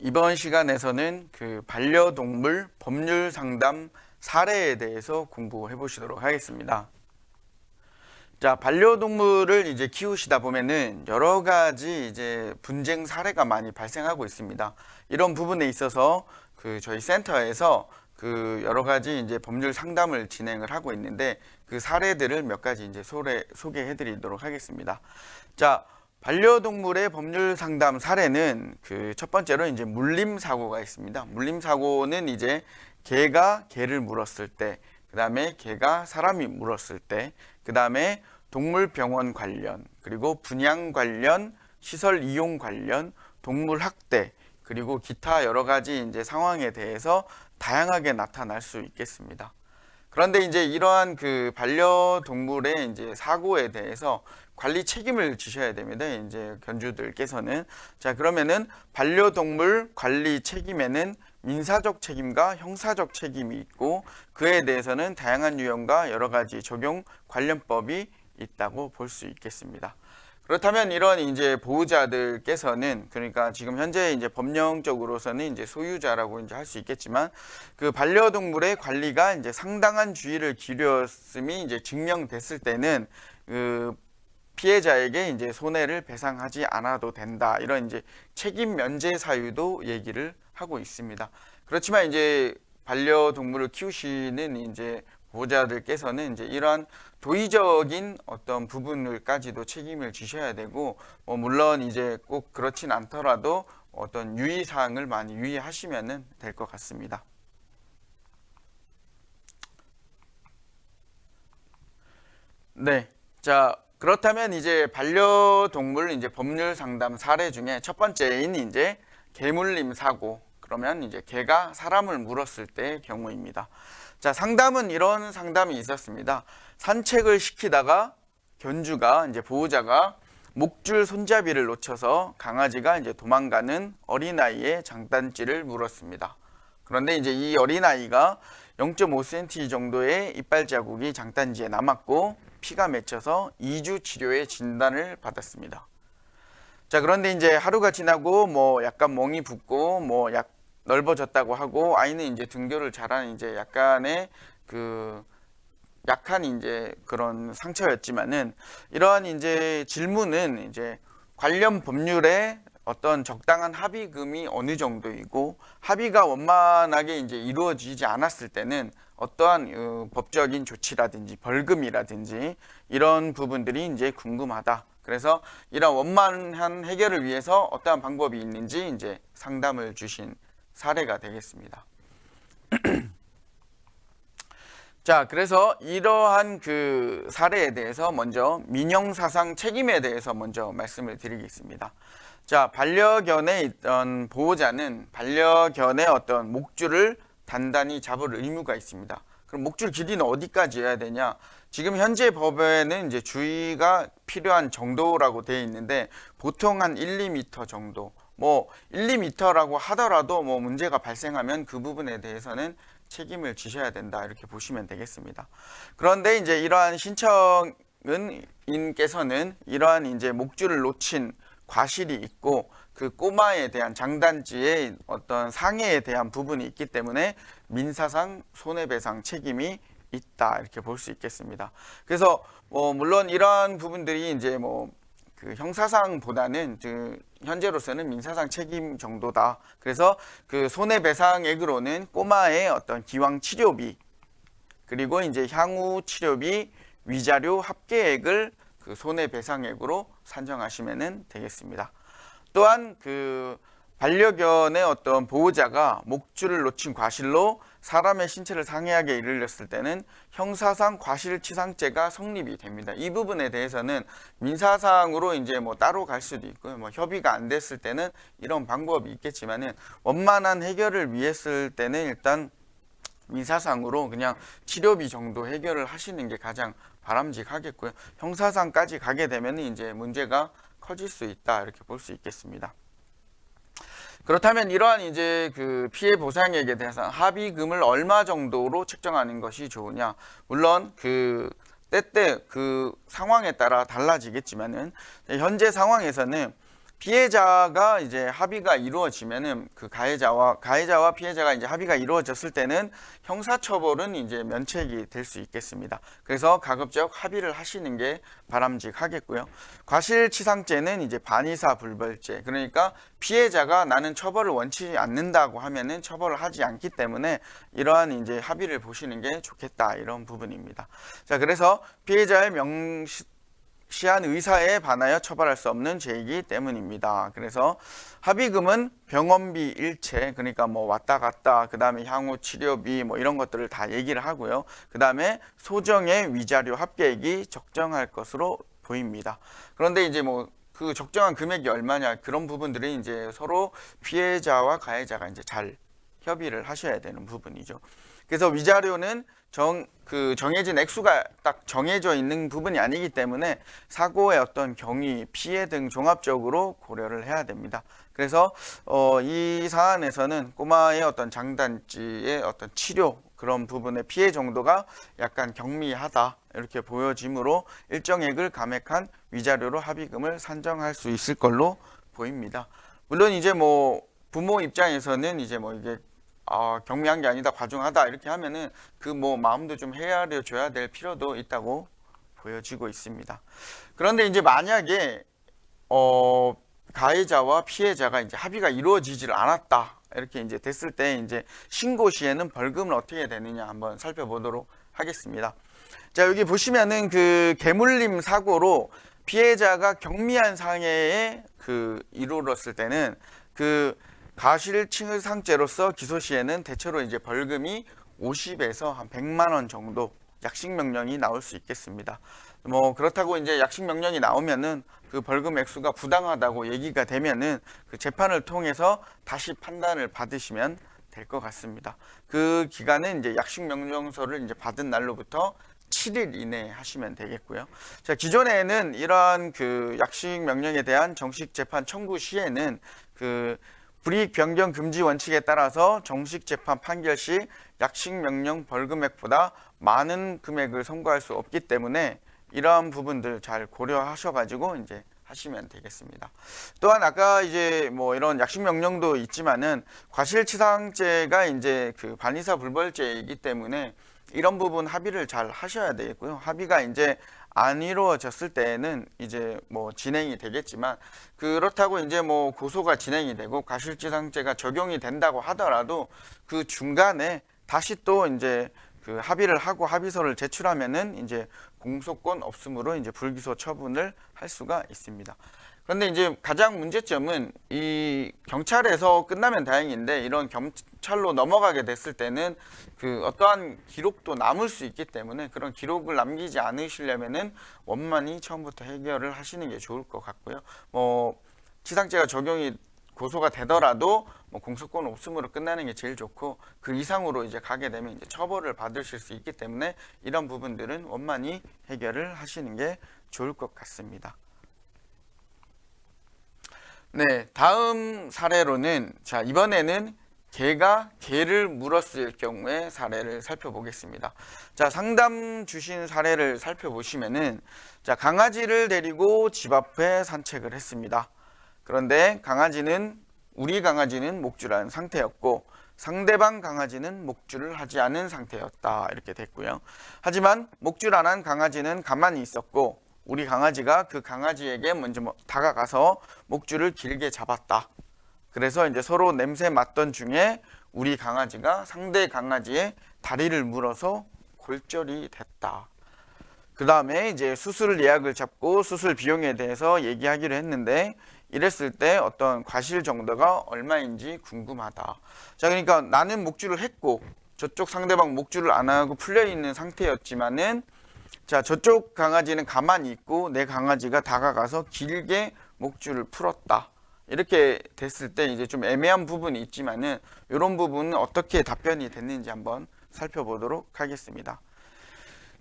이번 시간에서는 그 반려동물 법률 상담 사례에 대해서 공부해 보시도록 하겠습니다. 자, 반려동물을 이제 키우시다 보면은 여러 가지 이제 분쟁 사례가 많이 발생하고 있습니다. 이런 부분에 있어서 그 저희 센터에서 그 여러 가지 이제 법률 상담을 진행을 하고 있는데 그 사례들을 몇 가지 이제 소개해 드리도록 하겠습니다. 자, 반려동물의 법률 상담 사례는 그 첫 번째로 이제 물림 사고가 있습니다. 물림 사고는 이제 개가 개를 물었을 때, 그 다음에 개가 사람이 물었을 때, 그 다음에 동물병원 관련, 그리고 분양 관련, 시설 이용 관련, 동물 학대, 그리고 기타 여러 가지 이제 상황에 대해서 다양하게 나타날 수 있겠습니다. 그런데 이제 이러한 그 반려동물의 이제 사고에 대해서 관리 책임을 지셔야 됩니다. 이제 견주들께서는. 자, 그러면은 반려동물 관리 책임에는 민사적 책임과 형사적 책임이 있고 그에 대해서는 다양한 유형과 여러 가지 적용 관련법이 있다고 볼 수 있겠습니다. 그렇다면 이런 이제 보호자들께서는, 그러니까 지금 현재 이제 법령적으로서는 이제 소유자라고 이제 할 수 있겠지만 그 반려동물의 관리가 이제 상당한 주의를 기울였음이 이제 증명됐을 때는 그 피해자에게 이제 손해를 배상하지 않아도 된다, 이런 이제 책임 면제 사유도 얘기를 하고 있습니다. 그렇지만 이제 반려동물을 키우시는 이제 보호자들께서는 이제 이러한 도의적인 어떤 부분을까지도 책임을 지셔야 되고, 물론 이제 꼭 그렇진 않더라도 어떤 유의사항을 많이 유의하시면 될 것 같습니다. 네. 자, 그렇다면 이제 반려동물 이제 법률 상담 사례 중에 첫 번째인 이제 개물림 사고, 그러면 이제 개가 사람을 물었을 때의 경우입니다. 자, 상담은 이런 상담이 있었습니다. 산책을 시키다가 견주가 이제 보호자가 목줄 손잡이를 놓쳐서 강아지가 이제 도망가는 어린아이의 장단지를 물었습니다. 그런데 이제 이 어린아이가 0.5cm 정도의 이빨 자국이 장단지에 남았고 피가 맺혀서 2주 치료의 진단을 받았습니다. 자, 그런데 이제 하루가 지나고 뭐 약간 멍이 붓고 뭐 넓어졌다고 하고 아이는 이제 등교를 잘하는 이제 약간의 그 약한 이제 그런 상처였지만은, 이러한 이제 질문은 이제 관련 법률에 어떤 적당한 합의금이 어느 정도이고 합의가 원만하게 이제 이루어지지 않았을 때는 어떠한 법적인 조치라든지 벌금이라든지 이런 부분들이 이제 궁금하다. 그래서 이런 원만한 해결을 위해서 어떠한 방법이 있는지 이제 상담을 주신 사례가 되겠습니다. 자, 그래서 이러한 그 사례에 대해서 먼저 민형사상 책임에 대해서 먼저 말씀을 드리겠습니다. 자, 반려견에 있던 보호자는 반려견의 어떤 목줄을 단단히 잡을 의무가 있습니다. 그럼 목줄 길이는 어디까지 해야 되냐? 지금 현재 법에는 이제 주의가 필요한 정도라고 되어 있는데 보통 한 1, 2m 정도, 뭐 1, 2m라고 하더라도 뭐 문제가 발생하면 그 부분에 대해서는 책임을 지셔야 된다, 이렇게 보시면 되겠습니다. 그런데 이제 이러한 신청인께서는 이러한 이제 목줄을 놓친 과실이 있고 그 꼬마에 대한 장단지의 어떤 상해에 대한 부분이 있기 때문에 민사상 손해배상 책임이 있다, 이렇게 볼 수 있겠습니다. 그래서 물론 이러한 부분들이 이제 그 형사상보다는 현재로서는 민사상 책임 정도다. 그래서 그 손해배상액으로는 꼬마의 어떤 기왕 치료비, 그리고 이제 향후 치료비, 위자료 합계액을 그 손해배상액으로 산정하시면 되겠습니다. 또한 그 반려견의 어떤 보호자가 목줄을 놓친 과실로 사람의 신체를 상해하게 이르렀을 때는 형사상 과실치상죄가 성립이 됩니다. 이 부분에 대해서는 민사상으로 이제 따로 갈 수도 있고요. 협의가 안 됐을 때는 이런 방법이 있겠지만은 원만한 해결을 위했을 때는 일단 민사상으로 그냥 치료비 정도 해결을 하시는 게 가장 바람직하겠고요. 형사상까지 가게 되면 이제 문제가 커질 수 있다, 이렇게 볼 수 있겠습니다. 그렇다면 이러한 이제 그 피해 보상액에 대해서 합의금을 얼마 정도로 책정하는 것이 좋으냐? 물론 그 때때 그 상황에 따라 달라지겠지만은 현재 상황에서는 피해자가 이제 합의가 이루어지면은 그 가해자와 피해자가 이제 합의가 이루어졌을 때는 형사처벌은 이제 면책이 될 수 있겠습니다. 그래서 가급적 합의를 하시는 게 바람직하겠고요. 과실치상죄는 이제 반의사불벌죄, 그러니까 피해자가 나는 처벌을 원치 않는다고 하면은 처벌을 하지 않기 때문에 이러한 이제 합의를 보시는 게 좋겠다, 이런 부분입니다. 자, 그래서 피해자의 시한 의사에 반하여 처벌할 수 없는 죄이기 때문입니다. 그래서 합의금은 병원비 일체, 그러니까 뭐 왔다 갔다, 그 다음에 향후 치료비 뭐 이런 것들을 다 얘기를 하고요. 그 다음에 소정의 위자료 합계액이 적정할 것으로 보입니다. 그런데 이제 뭐 그 적정한 금액이 얼마냐, 그런 부분들이 이제 서로 피해자와 가해자가 이제 잘 협의를 하셔야 되는 부분이죠. 그래서 위자료는 정해진 액수가 딱 정해져 있는 부분이 아니기 때문에 사고의 어떤 경위, 피해 등 종합적으로 고려를 해야 됩니다. 그래서 이 사안에서는 꼬마의 어떤 장단지의 어떤 치료, 그런 부분의 피해 정도가 약간 경미하다, 이렇게 보여지므로 일정액을 감액한 위자료로 합의금을 산정할 수 있을 걸로 보입니다. 물론 이제 뭐 부모 입장에서는 이제 뭐 이게 경미한 게 아니다, 과중하다, 이렇게 하면은 그 뭐 마음도 좀 헤아려 줘야 될 필요도 있다고 보여지고 있습니다. 그런데 이제 만약에 가해자와 피해자가 이제 합의가 이루어지질 않았다, 이렇게 이제 됐을 때 이제 신고 시에는 벌금은 어떻게 되느냐 한번 살펴보도록 하겠습니다. 자, 여기 보시면은 그 개물림 사고로 피해자가 경미한 상해에 이르렀을 때는 그 과실치상죄로서 기소 시에는 대체로 이제 벌금이 50에서 한 100만 원 정도 약식 명령이 나올 수 있겠습니다. 뭐 그렇다고 이제 약식 명령이 나오면은 그 벌금 액수가 부당하다고 얘기가 되면은 그 재판을 통해서 다시 판단을 받으시면 될 것 같습니다. 그 기간은 이제 약식 명령서를 이제 받은 날로부터 7일 이내에 하시면 되겠고요. 자, 기존에는 이러한 그 약식 명령에 대한 정식 재판 청구 시에는 그 불이익 변경 금지 원칙에 따라서 정식 재판 판결 시 약식 명령 벌금액보다 많은 금액을 선고할 수 없기 때문에 이러한 부분들 잘 고려하셔가지고 이제 하시면 되겠습니다. 또한 아까 이제 뭐 이런 약식 명령도 있지만은 과실치상죄가 이제 그 반의사 불벌죄이기 때문에 이런 부분 합의를 잘 하셔야 되겠고요. 합의가 이제 안 이루어졌을 때에는 이제 뭐 진행이 되겠지만, 그렇다고 이제 뭐 고소가 진행이 되고 과실치상죄가 적용이 된다고 하더라도 그 중간에 다시 또 이제 그 합의를 하고 합의서를 제출하면은 이제 공소권 없음으로 이제 불기소 처분을 할 수가 있습니다. 그런데 이제 가장 문제점은 이 경찰에서 끝나면 다행인데 이런 경찰로 넘어가게 됐을 때는 그 어떠한 기록도 남을 수 있기 때문에 그런 기록을 남기지 않으시려면은 원만히 처음부터 해결을 하시는 게 좋을 것 같고요. 뭐 치상죄가 적용이 고소가 되더라도 뭐 공소권 없음으로 끝나는 게 제일 좋고, 그 이상으로 이제 가게 되면 이제 처벌을 받으실 수 있기 때문에 이런 부분들은 원만히 해결을 하시는 게 좋을 것 같습니다. 네, 다음 사례로는 자, 이번에는 개가 개를 물었을 경우의 사례를 살펴보겠습니다. 자, 상담 주신 사례를 살펴보시면은 자, 강아지를 데리고 집 앞에 산책을 했습니다. 그런데 우리 강아지는 목줄한 상태였고 상대방 강아지는 목줄을 하지 않은 상태였다, 이렇게 됐고요. 하지만 목줄 안 한 강아지는 가만히 있었고 우리 강아지가 그 강아지에게 먼저 다가가서 목줄을 길게 잡았다. 그래서 이제 서로 냄새 맡던 중에 우리 강아지가 상대 강아지의 다리를 물어서 골절이 됐다. 그 다음에 이제 수술 예약을 잡고 수술 비용에 대해서 얘기하기로 했는데 이랬을 때 어떤 과실 정도가 얼마인지 궁금하다. 자, 그러니까 나는 목줄을 했고 저쪽 상대방 목줄을 안 하고 풀려 있는 상태였지만은 자, 저쪽 강아지는 가만히 있고 내 강아지가 다가가서 길게 목줄을 풀었다. 이렇게 됐을 때 이제 좀 애매한 부분이 있지만은 이런 부분은 어떻게 답변이 됐는지 한번 살펴보도록 하겠습니다.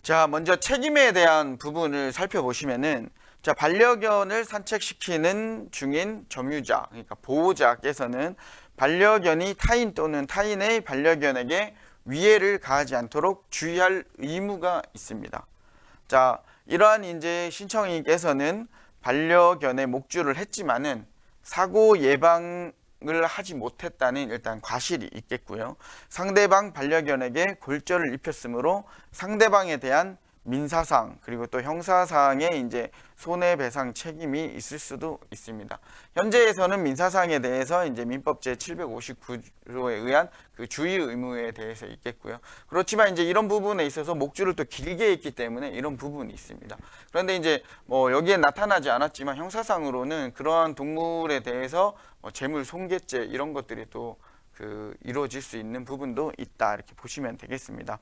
자, 먼저 책임에 대한 부분을 살펴보시면은 자, 반려견을 산책시키는 중인 점유자, 그러니까 보호자께서는 반려견이 타인 또는 타인의 반려견에게 위해를 가하지 않도록 주의할 의무가 있습니다. 자, 이러한 이제 신청인께서는 반려견의 목줄을 했지만은 사고 예방을 하지 못했다는 일단 과실이 있겠고요. 상대방 반려견에게 골절을 입혔으므로 상대방에 대한 민사상 그리고 또 형사상의 이제 손해배상 책임이 있을 수도 있습니다. 현재에서는 민사상에 대해서 이제 민법 제 759조에 의한 그 주의 의무에 대해서 있겠고요. 그렇지만 이제 이런 부분에 있어서 목줄을 또 길게 했기 때문에 이런 부분이 있습니다. 그런데 이제 뭐 여기에 나타나지 않았지만 형사상으로는 그러한 동물에 대해서 재물 손괴죄 이런 것들이 또 이루어질 수 있는 부분도 있다 이렇게 보시면 되겠습니다.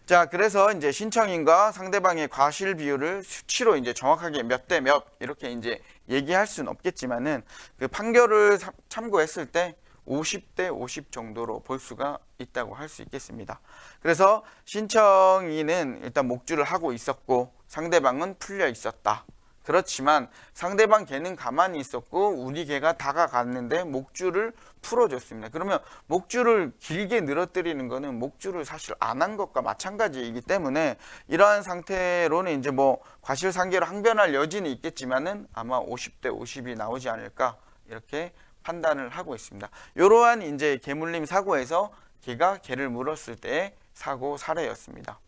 자, 그래서 이제 신청인과 상대방의 과실 비율을 수치로 이제 정확하게 몇 대 몇 이렇게 이제 얘기할 수는 없겠지만은 그 판결을 참고했을 때 50대 50 정도로 볼 수가 있다고 할 수 있겠습니다. 그래서 신청인은 일단 목줄을 하고 있었고 상대방은 풀려 있었다. 그렇지만 상대방 개는 가만히 있었고 우리 개가 다가갔는데 목줄을 풀어줬습니다. 그러면 목줄을 길게 늘어뜨리는 거는 목줄을 사실 안 한 것과 마찬가지이기 때문에 이러한 상태로는 이제 뭐 과실상계로 항변할 여지는 있겠지만은 아마 50대 50이 나오지 않을까 이렇게 판단을 하고 있습니다. 이러한 이제 개물림 사고에서 개가 개를 물었을 때의 사고 사례였습니다.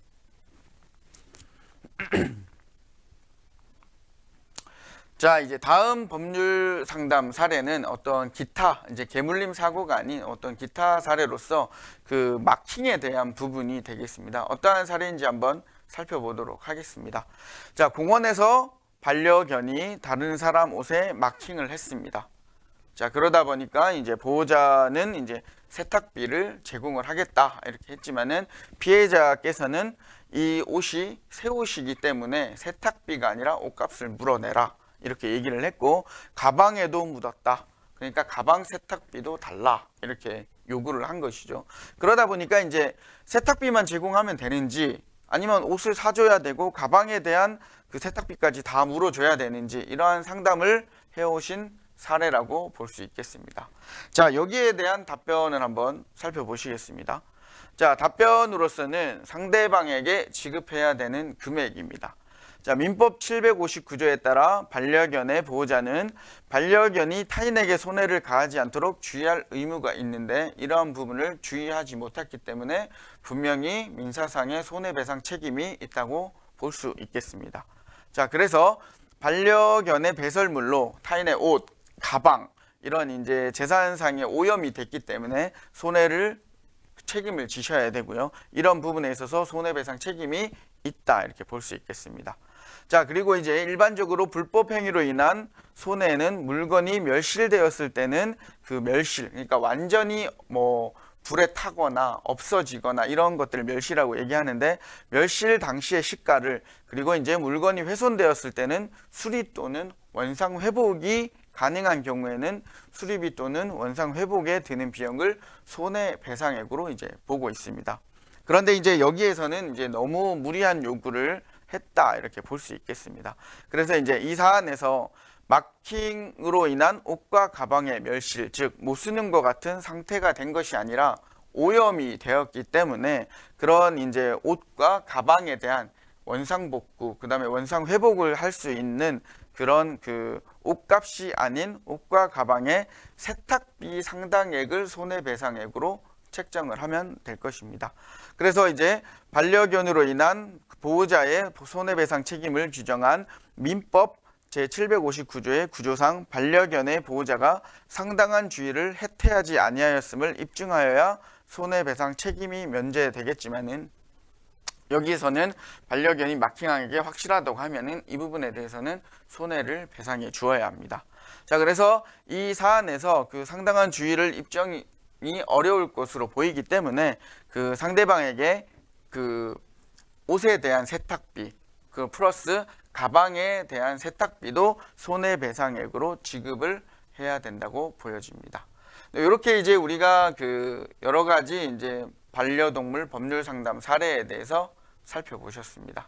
자, 이제 다음 법률 상담 사례는 어떤 기타 이제 개물림 사고가 아닌 어떤 기타 사례로서 그 마킹에 대한 부분이 되겠습니다. 어떠한 사례인지 한번 살펴보도록 하겠습니다. 자, 공원에서 반려견이 다른 사람 옷에 마킹을 했습니다. 자, 그러다 보니까 이제 보호자는 이제 세탁비를 제공을 하겠다 이렇게 했지만은 피해자께서는 이 옷이 새 옷이기 때문에 세탁비가 아니라 옷값을 물어내라 이렇게 얘기를 했고, 가방에도 묻었다. 그러니까 가방 세탁비도 달라 이렇게 요구를 한 것이죠. 그러다 보니까 이제 세탁비만 제공하면 되는지 아니면 옷을 사줘야 되고 가방에 대한 그 세탁비까지 다 물어줘야 되는지 이러한 상담을 해오신 사례라고 볼 수 있겠습니다. 자, 여기에 대한 답변을 한번 살펴보시겠습니다. 자, 답변으로서는 상대방에게 지급해야 되는 금액입니다. 자, 민법 759조에 따라 반려견의 보호자는 반려견이 타인에게 손해를 가하지 않도록 주의할 의무가 있는데 이러한 부분을 주의하지 못했기 때문에 분명히 민사상의 손해배상 책임이 있다고 볼 수 있겠습니다. 자, 그래서 반려견의 배설물로 타인의 옷, 가방 이런 이제 재산상의 오염이 됐기 때문에 책임을 지셔야 되고요. 이런 부분에 있어서 손해배상 책임이 있다 이렇게 볼 수 있겠습니다. 자, 그리고 이제 일반적으로 불법 행위로 인한 손해는 물건이 멸실되었을 때는 그 멸실, 그러니까 완전히 뭐 불에 타거나 없어지거나 이런 것들을 멸실이라고 얘기하는데, 멸실 당시의 시가를, 그리고 이제 물건이 훼손되었을 때는 수리 또는 원상 회복이 가능한 경우에는 수리비 또는 원상 회복에 드는 비용을 손해배상액으로 이제 보고 있습니다. 그런데 이제 여기에서는 이제 너무 무리한 요구를 했다 이렇게 볼 수 있겠습니다. 그래서 이제 이 사안에서 마킹으로 인한 옷과 가방의 멸실, 즉 못 쓰는 것 같은 상태가 된 것이 아니라 오염이 되었기 때문에 그런 이제 옷과 가방에 대한 원상복구, 그 다음에 원상회복을 할 수 있는 그런 그 옷값이 아닌 옷과 가방의 세탁비 상당액을 손해배상액으로 책정을 하면 될 것입니다. 그래서 이제 반려견으로 인한 보호자의 손해배상 책임을 규정한 민법 제759조의 구조상 반려견의 보호자가 상당한 주의를 해태하지 아니하였음을 입증하여야 손해배상 책임이 면제되겠지만은, 여기에서는 반려견이 마킹한 게 확실하다고 하면은 이 부분에 대해서는 손해를 배상해 주어야 합니다. 자, 그래서 이 사안에서 그 상당한 주의를 입증이 어려울 것으로 보이기 때문에 그 상대방에게 그 옷에 대한 세탁비 그 플러스 가방에 대한 세탁비도 손해배상액으로 지급을 해야 된다고 보여집니다. 이렇게 이제 우리가 그 여러 가지 이제 반려동물 법률 상담 사례에 대해서 살펴보셨습니다.